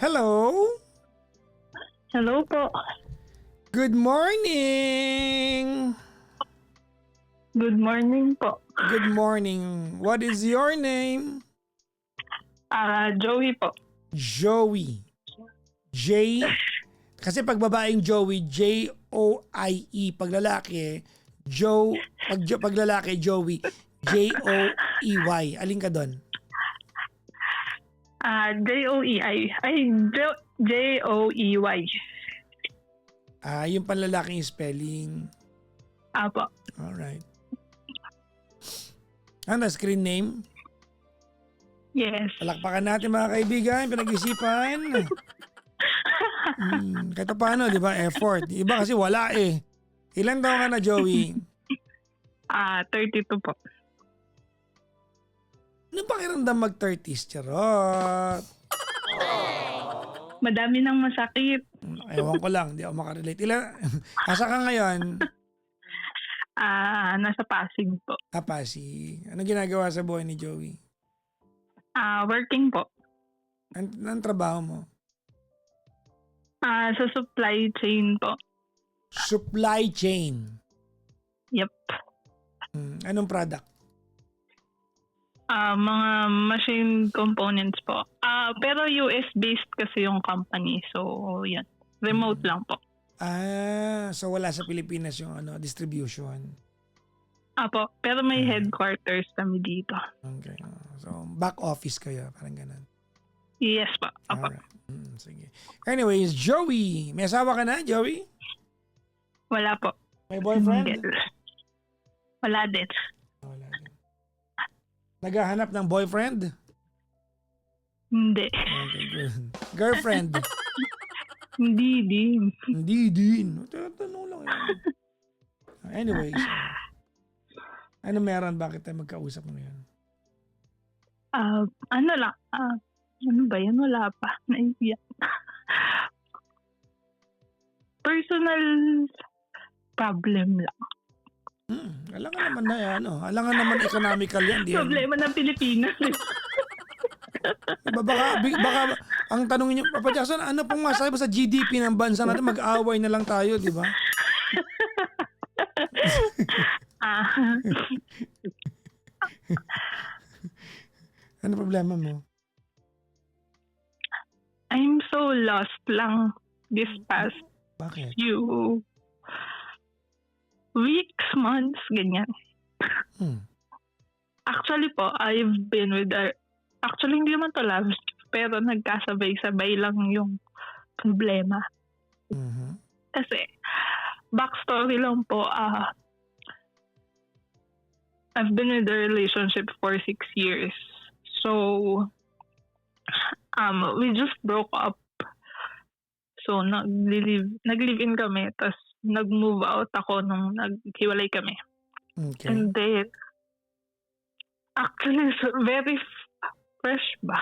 Hello? Hello po. Good morning! Good morning po. Good morning. What is your name? Joey po. Joey. J. Kasi pag babaeng Joey, J-O-I-E. Pag lalaki, pag lalaki, Joey, J-O-E-Y. Alin ka doon? J-O-E-I. J-O-E-Y. Yung panlalaking spelling. Apo. Alright. Ano, screen name? Yes. Palakpakan natin mga kaibigan, pinag-isipan. Kahit paano, di ba? Effort. Iba kasi wala eh. Ilan taon ka na, Joey? 32 po. Ano pakiramdam mag-30s? Charot. Madami nang masakit. Ewan ko lang, di ako makarelate. Asa ka ngayon? Nasa Pasig po. Pasig. Ano ginagawa sa buhay ni Joey? Working po. Anong trabaho mo? Sa supply chain po. Supply chain. Yep. Anong product? Mga machine components po. Pero US-based kasi yung company. So, yan. Remote lang po. So wala sa Pilipinas yung distribution. Apo. Pero may headquarters kami dito. Okay. So back office kayo, parang ganun. Yes po. Apo. Alright. Sige. Anyways, Joey. May asawa ka na, Joey? Wala po. May boyfriend? Wala din. Wala din. Naghahanap ng boyfriend? Hindi. Okay, good. Girlfriend? Hindi din. Hindi din. Tatanong lang yan. Anyways. Ano meron? Bakit tayo magkausap ngayon? Ano lang. Ano ba yan? Wala pa. Naiiyak. Personal problem lang. Alangan naman na yan. Alangan naman economical yan. Problema ng Pilipinas. Baka ang tanongin niyo, Papa Jackson, ano pong masabi mo sa GDP ng bansa natin? Mag-away na lang tayo, di ba? Ano problema mo? I'm so lost lang this past Bakit? few weeks, months, ganyan. Actually po, I've been with actually hindi naman to love, pero nagkasabay-sabay lang yung problema. Kasi, backstory lang po, I've been in a relationship for 6 years. So, we just broke up. So, nag-live-in kami, tapos nag-move out ako nung naghiwalay kami. Okay. And then, actually, very fresh ba?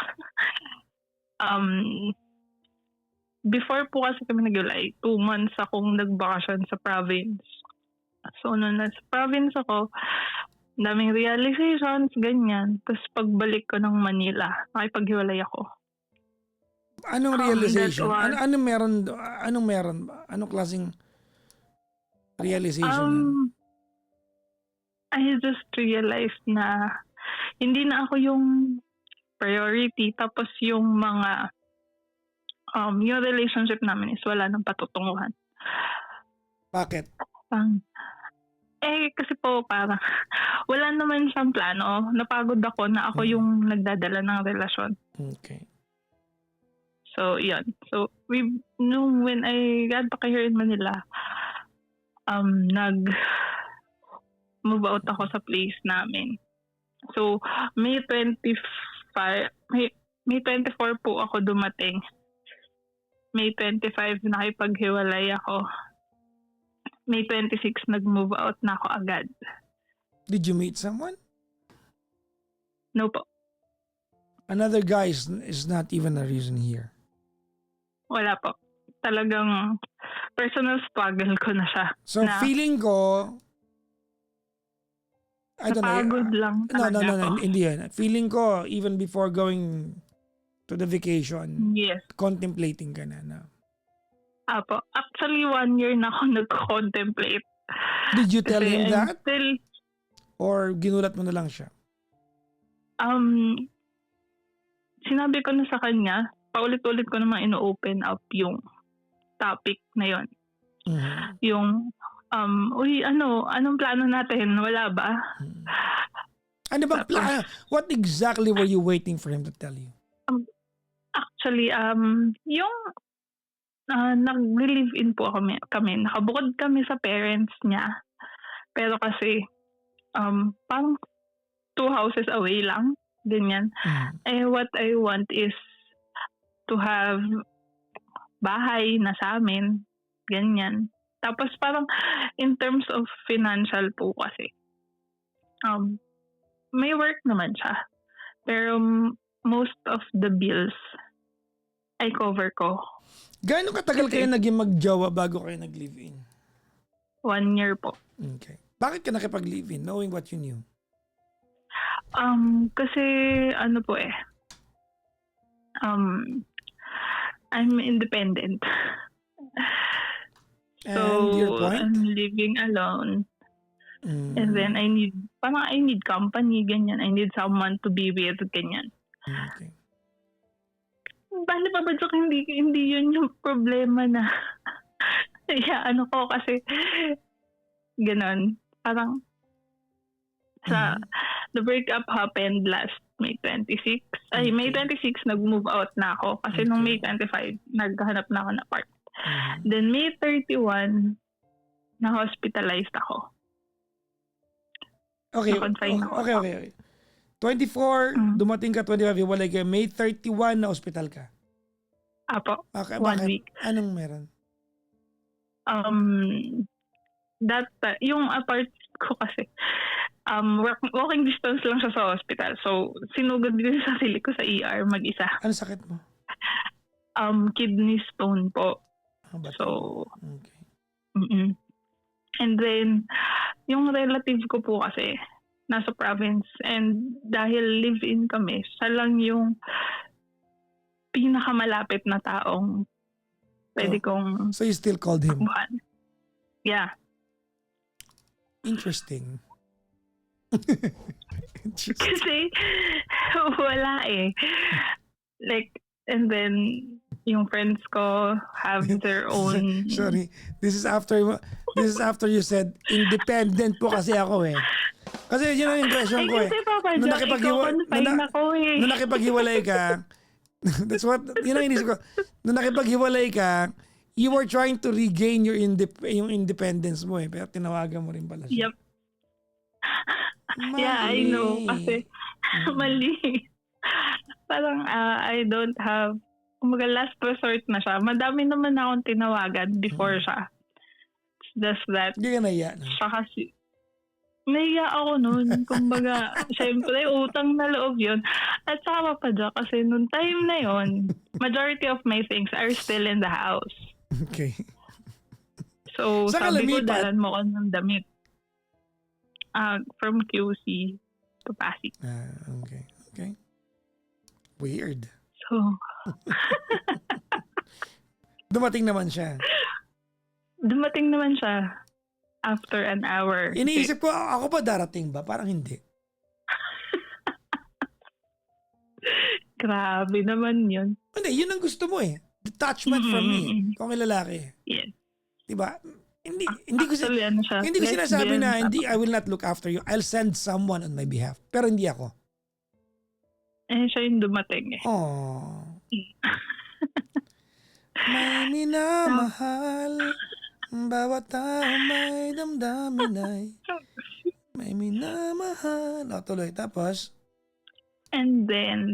Before po kasi kami naghiwalay, 2 months akong nagbakasyon sa province. So, nung nasa province ako, daming realizations, ganyan. Tapos pagbalik ko ng Manila, nakipaghiwalay ako. Anong realization? Anong meron ba? Anong klaseng realization? I just realized na hindi na ako yung priority. Tapos yung mga yung relationship namin is wala nang patutunguhan. Bakit? Kasi po parang wala naman siyang plano. Napagod ako na ako yung nagdadala ng relasyon. Okay. So, yun. So, when I got back here in Manila, nag-move out ako sa place namin. So, May 24 po ako dumating. May 25 nakipaghiwalay ako. May 26 nag-move out na ako agad. Did you meet someone? No po. Another guy is not even a reason here. Wala po. Talagang personal struggle ko na siya. So feeling ko, I don't know. Napagod lang No, talaga ako. hindi yan. Feeling ko, even before going to the vacation, Yes. contemplating ka na. Apo. Actually, 1 year na ako nag-contemplate. Did you tell Kasi him I'm that? still, Or ginulat mo na lang siya? sinabi ko na sa kanya, paulit-ulit ko naman ino-open up yung topic na yon. Mhm. Yung, uy, anong plano natin? Wala ba? Mhm. Ano bang what exactly were you waiting for him to tell you? Actually, yung nag-live-in po kami. Nakabukod kami sa parents niya. Pero kasi, parang 2 houses away lang. Ganyan. Mhm. What I want is to have bahay na sa amin. Ganyan. Tapos parang in terms of financial po kasi, may work naman siya. Pero most of the bills ay cover ko. Gaano katagal Kasi- kayo naging magjowa bago kayo nag-live-in? 1 year po. Okay. Bakit ka nakipag-live-in knowing what you knew? Kasi ano po I'm independent. And your point? I'm living alone. Mm. And then I need company, ganyan. I need someone to be with, ganyan. Okay. Bali pa ba joke, hindi yun yung problema na ano ko kasi ganon. Parang sa the breakup happened last May 26. May Okay. 26 nag-move out na ako kasi nung May Okay. 25 naghahanap na ako ng apart. Mhm. Then May 31 na-hospitalized ako. Okay. Na-confine ako. Okay. 24, dumating ka, 25, hiwalay kayo. May 31 na ospital ka. Apo, Okay, 1 bakit? week. Anong meron? Yung apart ko kasi, walking distance lang siya sa hospital. So, sinugod din sa sarili ko sa ER mag-isa. Ano sakit mo? Kidney stone po. Ba't? So, Okay. and then, yung relative ko po kasi, nasa province. And dahil live-in kami, siya lang yung pinakamalapit na taong pwede kong So you still called him? buhan. Yeah. Interesting. Kasi, wala Like, and then, yung friends ko have their own... Sorry. This is after you said, independent po kasi ako Kasi yun ang impression ko Kasi Papa Nung Jack, ikaw confine ako Nung nakipaghiwalay ka, that's what, yun ang inisip ko. Nung nakipaghiwalay ka, you were trying to regain yung independence mo Pero tinawagan mo rin pala siya. Yep. Yeah, I know. Kasi, mali. Parang, I don't have, kumaga last resort na siya. Madami naman akong tinawagan before siya. It's just that, Hindi ka naiya na. siya kasi, naiya ako nun. Kumbaga, syempre, utang na loob yun. At saka pa dyan, kasi nung time na yun, majority of my things are still in the house. Okay. So, Saan ka sabi ko, lumipat? dalan mo ko ng damit. From QC to Pasig. Okay. Weird. So, Dumating naman siya. After an hour. Iniisip ko, ako ba darating ba? Parang hindi. Grabe naman yun. Hindi, yun ang gusto mo Detachment from me. Kung may lalaki. Yes. Diba? Hindi ko Actually, ano siya, hindi ko sinasabi lesbian, na I will not look after you. I'll send someone on my behalf. Pero hindi ako. siya yung dumating Oh. May minamahal. Bawat tao may damdamin ay may minamahal. Tuloy. Tapos? And then,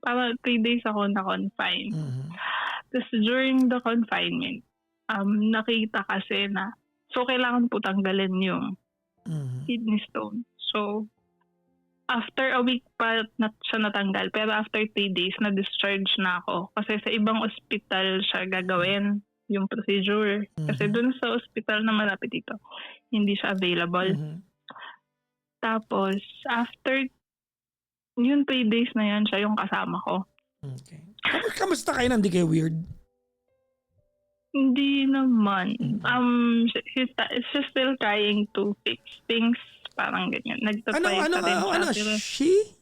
parang 3 days ako na-confine. Tapos during the confinement, nakita kasi na, so kailangan po tanggalin yung kidney stone. So, after a week pa siya natanggal, pero after 3 days, na-discharge na ako. Kasi sa ibang ospital siya gagawin yung procedure. Kasi dun sa ospital na malapit dito, hindi siya available. Tapos, after yung 3 days na yun, siya yung kasama ko. Okay. Kamusta kayo? Hindi kayo weird? Hindi naman. She's still trying to fix things. Parang ganyan. Nagtatry pa rin siya. Pero,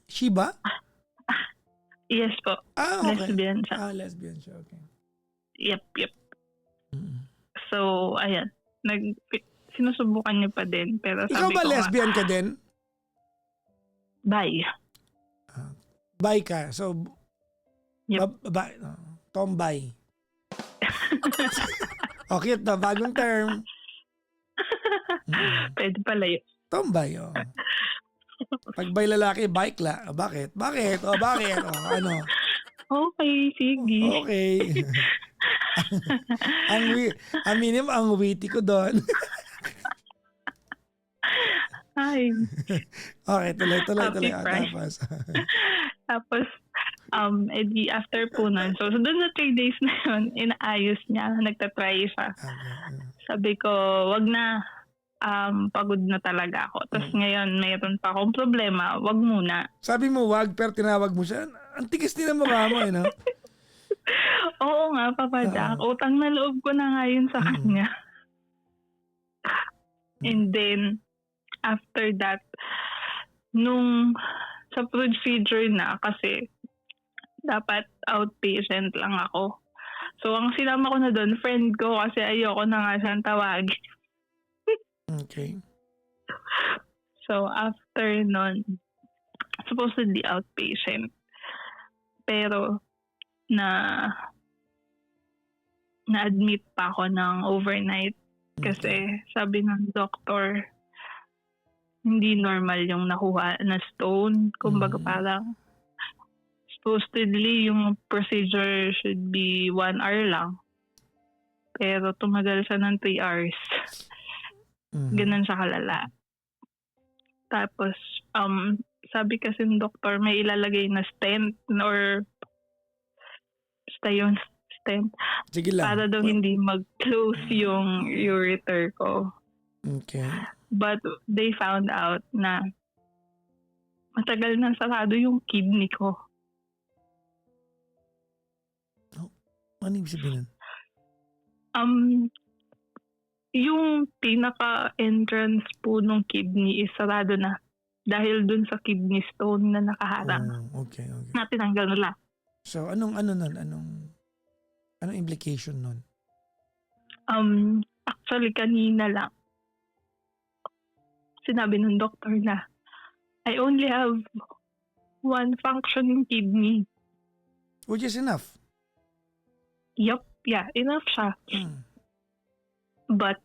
She ba? yes po. Okay. Lesbian siya. Lesbian siya. Okay. Yep. Mm. So, ayan. Sinusubukan niya pa din. Pero Ikaw sabi ba ko lesbian ka din? Bye. Bi ka. So, Yep. tomboy. Okay, ito. Bagong term. Pwede pala yun. Tomboy, Pag bay lalaki, bikla. Bakit? Bakit? Bakit? Ano? Okay, sige. Okay. Aminin mo, ang witty ko doon. Ay. Okay, tuloy. Happy Pride. Tapos, edi after po nun, so doon sa 3 days na yun, inaayos niya, nagtatry siya. Okay. Sabi ko, wag na, pagod na talaga ako. Tapos ngayon, mayroon pa akong problema, wag muna. Sabi mo wag, pero tinawag mo siya. Ang tigas din ang mukha mo, no? Oo nga, Papa Jack. Utang na loob ko na nga yun sa kanya. And then, after that, nung sa procedure na, kasi dapat outpatient lang ako. So, ang sinama ko na doon, friend ko, kasi ayoko na nga siyang tawagin. Okay. So, after nun, supposedly outpatient. Pero, na-admit pa ako ng overnight kasi sabi ng doktor, hindi normal yung nakuha na stone. Kumbaga parang, supposedly yung procedure should be 1 hour lang. Pero tumagal siya ng 3 hours. Ganun siya kalala. Tapos, sabi kasi ng doktor, may ilalagay na stent or basta yun, stent. Sige lang. Para daw hindi mag-close yung ureter ko. Okay. But they found out na matagal na sarado yung kidney ko. Ano ibig sabihin? Yung pinaka-entrance po ng kidney is sarado na dahil dun sa kidney stone na nakaharang. Okay. Na tinanggal nila. So, anong implication nun? Actually, kanina lang, sinabi ng doktor na I only have 1 functioning kidney. Which is enough. Yup, yeah, enough siya. But,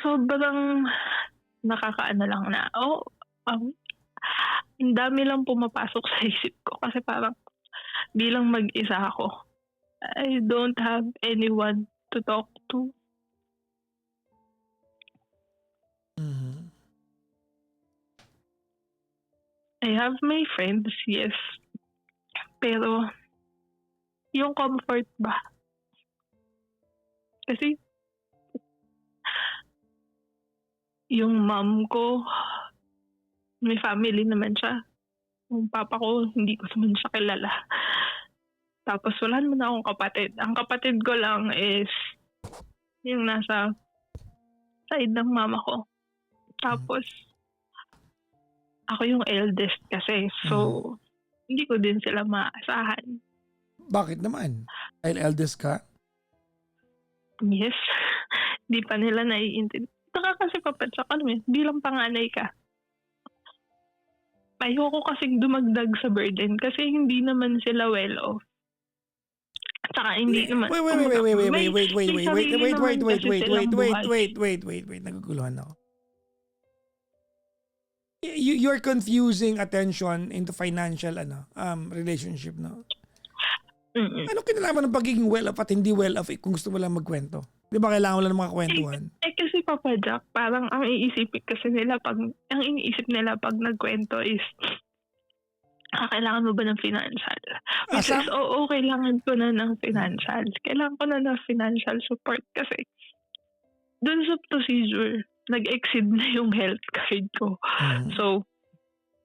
sobrang nakakaano lang na, ang dami lang pumapasok sa isip ko kasi parang bilang mag-isa ako, I don't have anyone to talk to. I have my friends, yes. Pero, yung comfort ba? Kasi, yung mom ko, may family naman siya. Yung papa ko, hindi ko naman siya kilala. Tapos wala naman akong kapatid. Ang kapatid ko lang is yung nasa side ng mama ko. Tapos, ako yung eldest kasi. So, hindi ko din sila maasahan. Bakit naman? Dahil eldest ka? Yes. Di pa nila naiintindi. Saka kasi papatsak, bilang panganay ka. Ayoko kasing dumagdag sa burden kasi hindi naman sila well off. Saka hindi naman. Wait. Naguguluhan ako. You're confusing attention into financial relationship, no? Ano kinalaman ng pagiging well-off at hindi well-off kung gusto mo lang magkwento? Di ba kailangan mo lang ng mga kwentuhan? Kasi Papa Jack, parang ang iniisip nila pag nagkwento is, kailangan mo ba ng financial? Which is, kailangan ko na ng financial. Kailangan ko na ng financial support kasi dun sa procedure, nag-exceed na yung health card ko. So,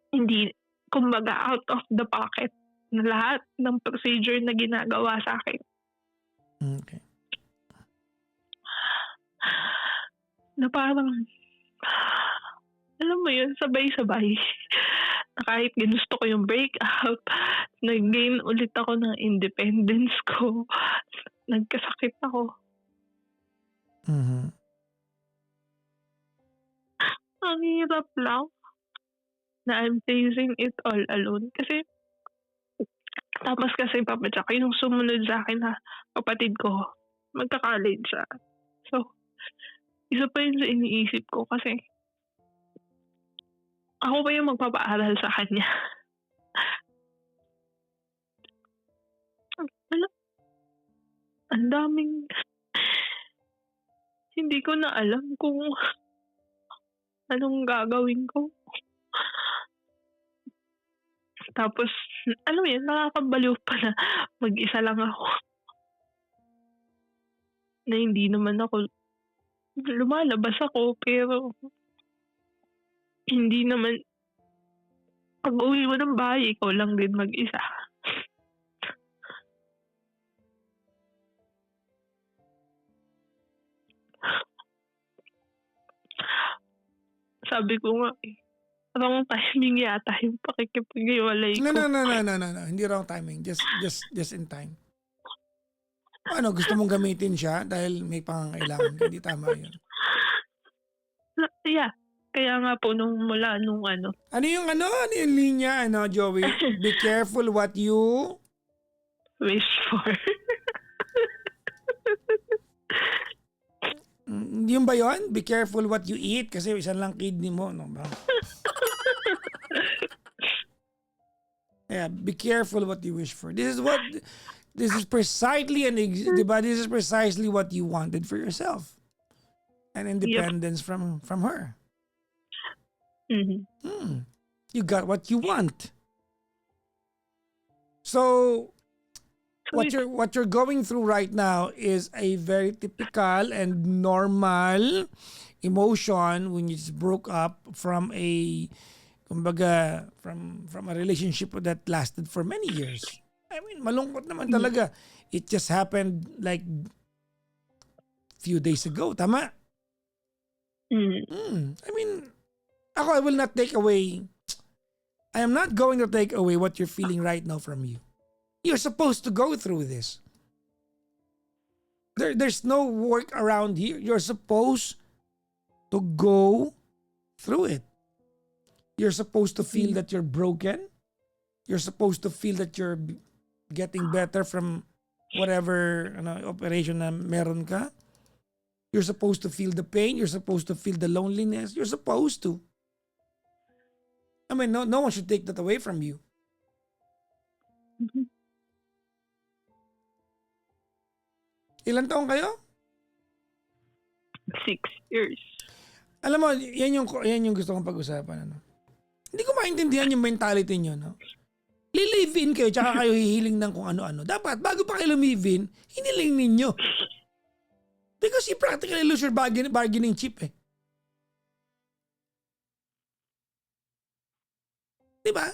hindi kumbaga out of the pocket na lahat ng procedure na ginagawa sa akin. Okay. Na parang, alam mo yun, sabay-sabay. Na kahit ginusto ko yung breakup, nag-gain ulit ako ng independence ko. Nagkasakit ako. Mhm. Ang hirap lang na I'm facing it all alone. Tapos kasi Papa Jack, yung sumunod sa akin na kapatid ko, magka-college siya. So, isa pa yun sa iniisip ko kasi ako pa yung magpapaaral sa kanya. Alam, ang daming hindi ko na alam kung anong gagawin ko. Tapos, alam mo yun, nakakabaliw pa na mag-isa lang ako. Na hindi naman ako, lumalabas ako, pero hindi naman, pag uwi mo ng bahay, ikaw lang din mag-isa. Sabi ko nga wrong timing yata yung pakikipag-iwalay No, ko. no, no, no, no, no, no. Hindi wrong timing. Just in time. Ano, gusto mong gamitin siya dahil may pangangailangan. Hindi tama yun. Yeah. Kaya nga po mula nung Ano yung linya, Joey? Be careful what you... wish for. Yung ba yun? Be careful what you eat kasi isang lang kidney mo. No ba? Yeah, be careful what you wish for. This is precisely diba? This is precisely what you wanted for yourself. An independence from her. Mm-hmm. You got what you want. So what you're going through right now is a very typical and normal emotion when you just broke up from a kumbaga from a relationship that lasted for many years. I mean, malungkot naman talaga. It just happened like few days ago, tama? I mean, I will not take away. I am not going to take away what you're feeling right now from you. You're supposed to go through this. There's no work around here. You're supposed to go through it. You're supposed to feel that you're broken. You're supposed to feel that you're getting better from whatever operation na meron ka. You're supposed to feel the pain. You're supposed to feel the loneliness. You're supposed to. I mean, no one should take that away from you. Mm-hmm. Ilan taon kayo? 6 years. Alam mo, yan yung gusto kong pag-usapan. Hindi ko maintindihan yung mentality nyo. No? Li-live-in kayo tsaka kayo hihiling ng kung ano-ano. Dapat, bago pa kayo lumive-in, hiniling ninyo. Because you practically lose your bargaining chip eh. Diba?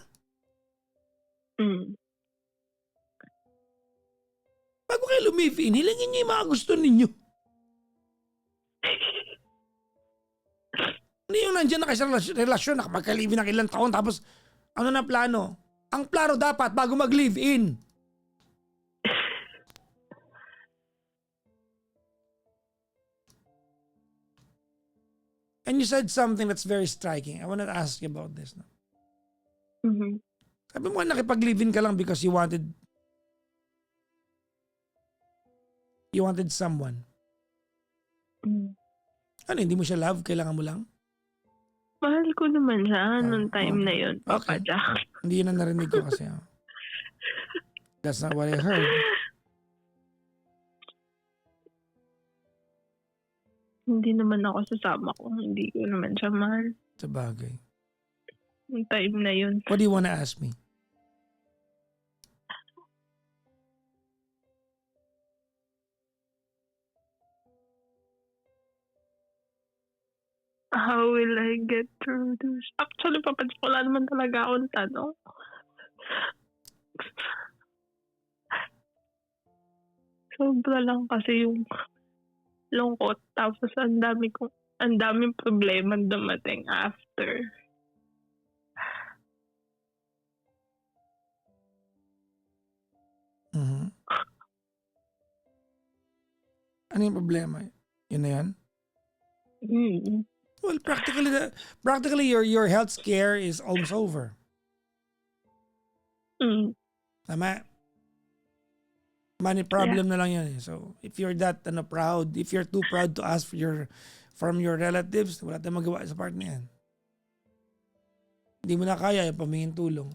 Bago kayo lumive-in, hilingin nyo yung mga gusto ninyo. Hindi yung nandiyan na kayo sa relasyon, magka-live-in ng ilang taon, tapos ano na plano? Ang plano dapat bago mag-live-in. And you said something that's very striking. I want to ask you about this. No? Mm-hmm. Sabi mo nakipag-live-in ka lang because you wanted someone. Ano, hindi mo siya love? Kailangan mo lang? Mahal ko naman siya nung time na yun, Papa Okay. Jack. Hindi yun ang narinig ko kasi. That's not what I heard. Hindi naman ako sasama kung hindi ko naman siya mahal. Sa bagay. Nung time na yun. What do you wanna ask me? How will I get through this? Actually, papansin ko wala naman talaga akong tanong. Sobra lang kasi yung lungkot. Tapos ang daming problema dumating after. Mhm. Ano yung problema? Yun na yan? Mm. Well, practically your health scare is almost over. Mm. Tama? Money problem na lang yun eh. So, if you're that proud, if you're too proud to ask from your relatives, wala tayong magawa sa part na yan. Hindi mo na kaya yung pamingin tulong.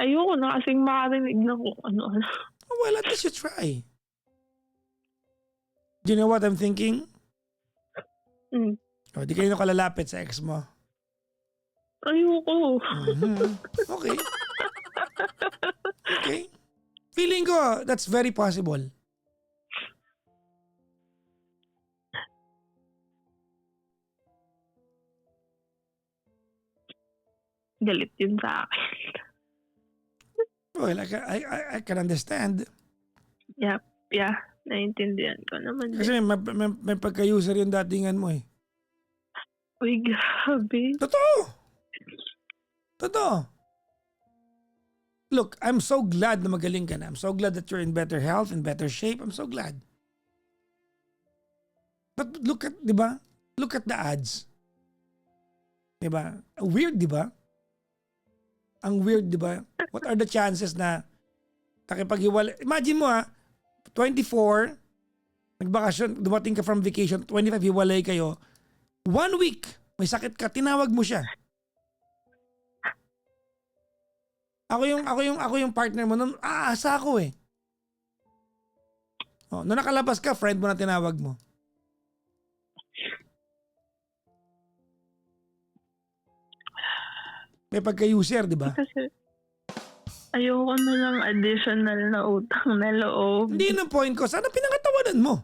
Ayoko na kasing makarinig na kung ano-ano. Well, at least you try. Do you know what I'm thinking? Mm. O, di kayo kalalapit sa ex mo. Ayoko. Mhm. Okay. Okay. Feeling ko, that's very possible. Galit yun sa akin. Well, I can understand. Yep. Yeah. Naiintindihan ko naman. Kasi may pagka-user yung datingan mo eh. Uy, grabe. Totoo. Totoo. Look, I'm so glad na magaling ka na. I'm so glad that you're in better health, in better shape. I'm so glad. But look at, di ba? Look at the odds. Di ba? Weird, di ba? Ang weird, di ba? What are the chances na nakipag-iwalay? Imagine mo 24, nagbakasyon, dumating ka from vacation, 25, hiwalay kayo. 1 week, may sakit ka, tinawag mo siya. Ako yung partner mo nun, aasa ako eh. Oh, nung nakalabas ka, friend mo na tinawag mo. May pagka-user, di ba? Kasi ayoko na lang additional na utang na loob. Hindi yun ang point ko. Sana pinangatawanan mo.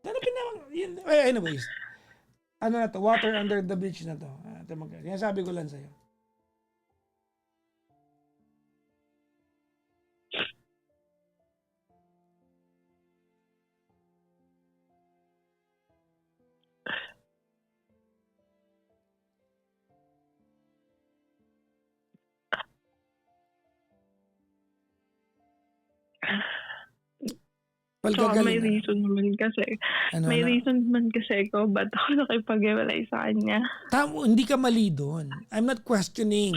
Sana anyways. Ano na to? Water under the bridge na to. Yan sabi ko lang sa'yo. So, may reason naman kasi. May reason naman kasi ko ba't ako nakipag-iwalay sa kanya. Hindi ka mali doon. I'm not questioning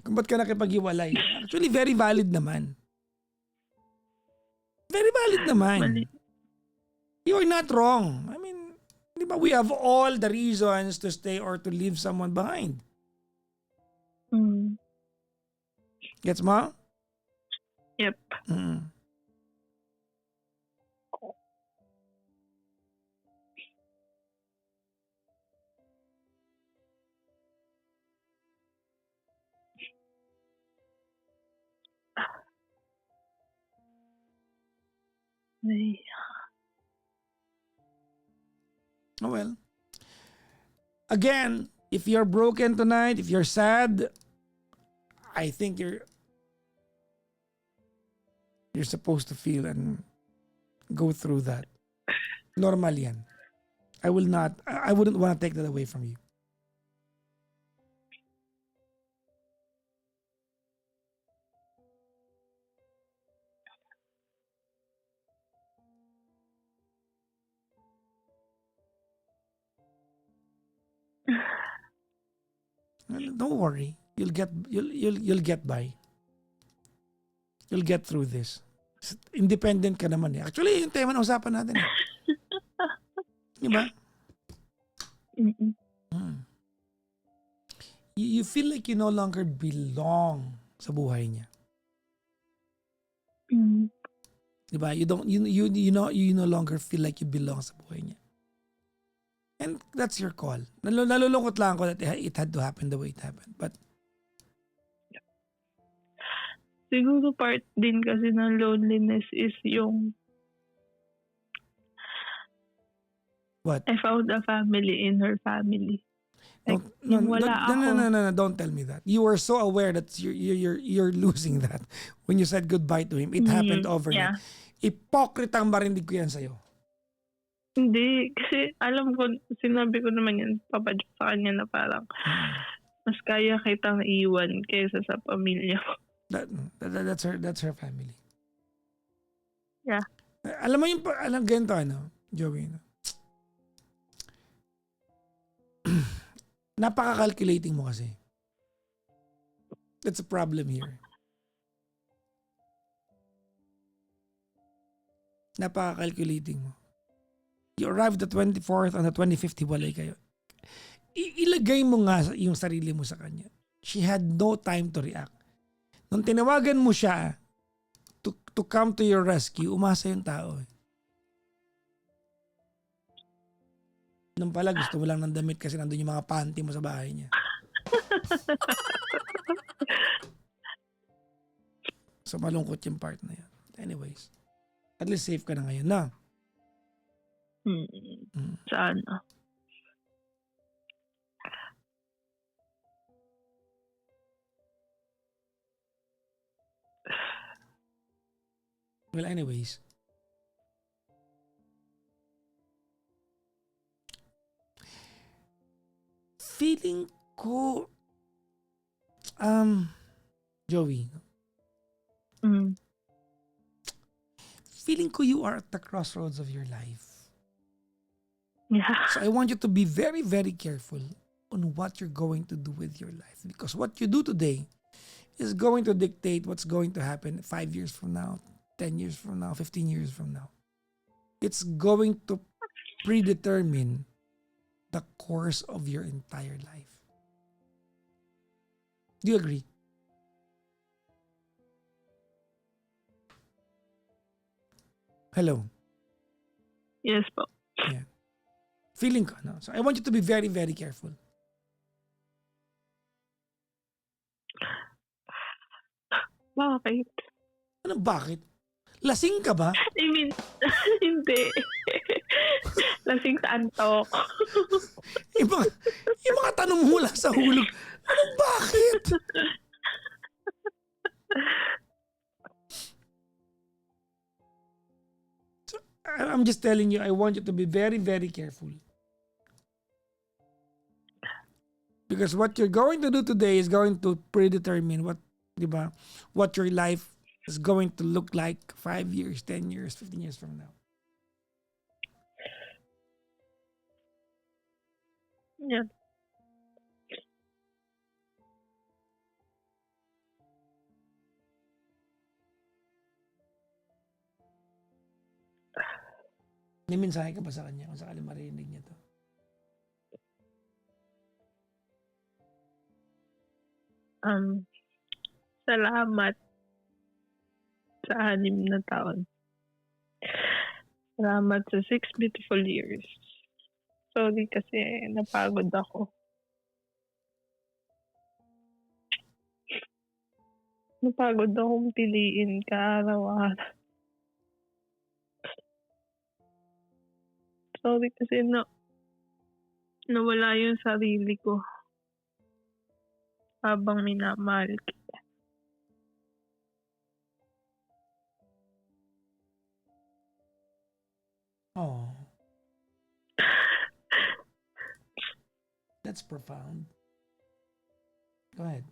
kung ba't ka nakipag-iwalay. Actually, very valid naman. Very valid naman. Mali. You're not wrong. I mean, di ba, we have all the reasons to stay or to leave someone behind. Mm. Gets mo? Yep. Mm. Oh well. Again, if you're broken tonight, if you're sad, I think you're supposed to feel and go through that. Normal yan. I wouldn't want to take that away from you. Don't worry. You'll get by. You'll get through this. Independent ka naman eh. Actually, yung tema na usapan natin eh. Diba? Mm-mm. You feel like you no longer belong sa buhay niya. Mm. Diba? You no longer feel like you belong sa buhay niya. And that's your call. Nalulungkot lang ako that it had to happen the way it happened. But Siguro part din kasi ng loneliness is yung what? I found a family in her family. Like, yung wala ako. No, don't tell me that. You were so aware that you're losing that when you said goodbye to him. It happened overnight. Yeah. Ipokritang marinig ko yan sa'yo. Hindi. Kasi alam ko, sinabi ko naman yan, papadyo sa kanya na parang mas kaya kitang iwan kaysa sa pamilya ko. That's her family. Yeah. Alam mo yung, ganito Joey, napaka-calculating mo kasi. That's a problem here. Napaka-calculating mo. You arrived the 24th, on the 25th, hiwalay kayo. Ilagay mo nga yung sarili mo sa kanya. She had no time to react. Nung tinawagan mo siya to come to your rescue, umasa yung tao. Nung pala, gusto mo lang ng damit kasi nandun yung mga panty mo sa bahay niya. So malungkot yung part na yan. Anyways, at least safe ka na ngayon na. Sana. Well, anyways. Feeling ko, Joey, feeling ko you are at the crossroads of your life. Yeah. So I want you to be very, very careful on what you're going to do with your life. Because what you do today is going to dictate what's going to happen 5 years from now, 10 years from now, 15 years from now. It's going to predetermine the course of your entire life. Do you agree? Hello? Yes po. Yeah. Feeling ko, no? So I want you to be very, very careful. Bakit? Ano bakit? Lasing ka ba? I mean, hindi. Lasing sa antok. yung mga tanong mo lang sa hulog. Ano bakit? So, I'm just telling you, I want you to be very, very careful. Because what you're going to do today is going to predetermine what your life is going to look like 5 years, 10 years, 15 years from now. Yeah. May mensahe ka ba sa kanya kung sakali marinig niya to? Salamat sa 6 na taon. Salamat sa 6 beautiful years. Sorry kasi napagod ako. Napagod akong piliin ka araw-araw. Sorry kasi nawala yung sarili ko habang minamahal kita. Oh. That's profound. Go ahead.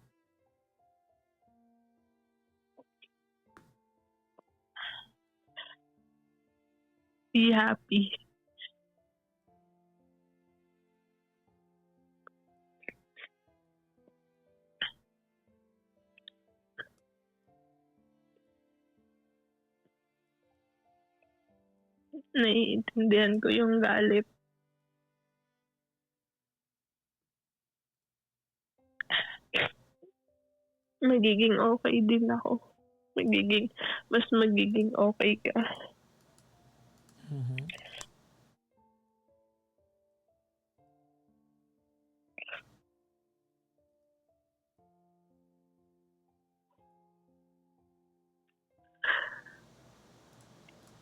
Be happy. Naiintindihan ko yung galit. Magiging okay din ako. Mas magiging okay ka. Mm-hmm.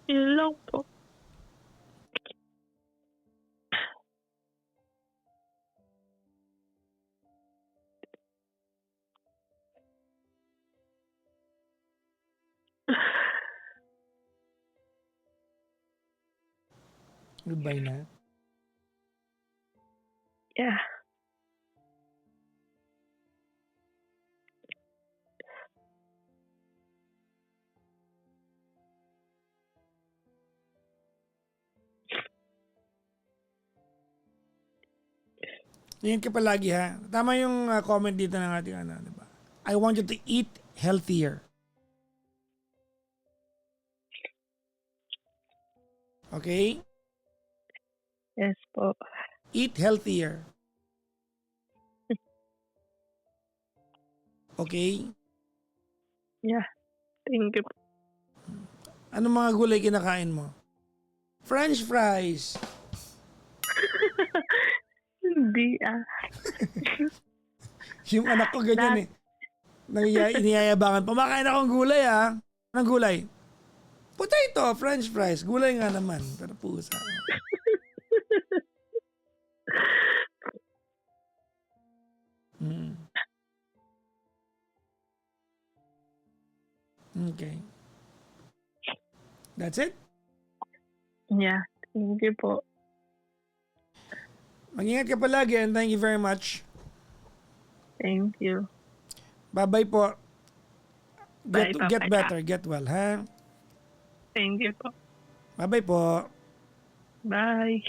Yun lang po. Goodbye na. Yeah. Ingat ka palagi ha. Tama yung comment dito ng ating ano, di ba? I want you to eat healthier. Okay? Yes po. Eat healthier. Okay? Yeah. Thank you po. Anong mga gulay kinakain mo? French fries. Hindi Yung anak ko ganyan eh. Iniyayabangan. Pumakain akong gulay ah. Anong gulay? Potato, French fries. Gulay nga naman. Pero pusa. Mm. Okay. That's it? Yeah. Thank you po. Mag-ingat ka palagi and thank you very much. Thank you. Bye-bye po. Bye, Get Papa. better. Get well, ha? Thank you po. Bye-bye po. Bye.